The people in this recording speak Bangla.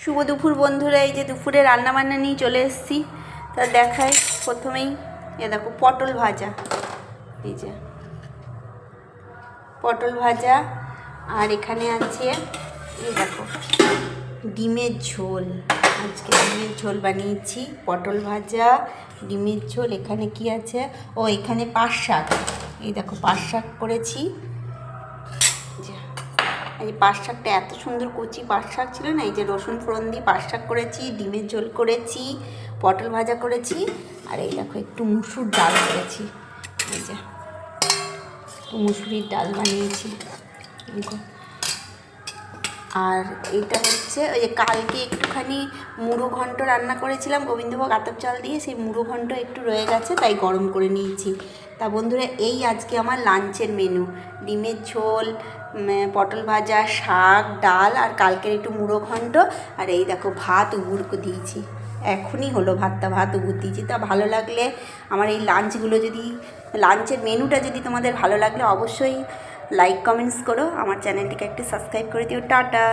শুভ দুপুর বন্ধুরা, এই যে দুপুরে রান্নাবান্না নিয়ে চলে এসেছি। তা দেখাই প্রথমেই দেখো পটল ভাজা, এই যে পটল ভাজা। আর এখানে আছে এই দেখো ডিমের ঝোল। আজকে ডিমের ঝোল বানিয়েছি, পটল ভাজা, ডিমের ঝোল। এখানে কি আছে, ও এখানে পাট শাক, এই দেখো পাট শাক করেছি। এই পাট শাকটা এত সুন্দর কচি পাট শাক ছিল না, এই যে রসুন ফোড়ন দিয়ে পাট শাক করেছি, ডিমের ঝোল করেছি, পটল ভাজা করেছি। আর এই দেখো একটু মুসুর ডাল করেছি, এই যে একটু মুসুরির ডাল বানিয়েছি। আর এইটা হচ্ছে ওই যে কালকে একটুখানি মুড়ো ঘন্ট রান্না করেছিলাম গোবিন্দভোগ আতপ চাল দিয়ে, সেই মুড়ো ঘন্ট একটু রয়ে গেছে, তাই গরম করে নিয়েছি। তা বন্ধুরা, এই আজকে আমার লাঞ্চের মেনু, ডিমের ঝোল, পটল ভাজা, শাক, ডাল, আর কালকের একটু মুড়ো ঘন্ট। আর এই দেখো ভাত উগুর দিয়েছি, এখনই হলো ভাত উগুর দিয়েছি। তা ভালো লাগলে আমার এই লাঞ্চগুলো, যদি লাঞ্চের মেনুটা যদি তোমাদের ভালো লাগলে অবশ্যই লাইক কমেন্টস করো, আমার চ্যানেলটিকে একটু সাবস্ক্রাইব করে দিও। টাটা।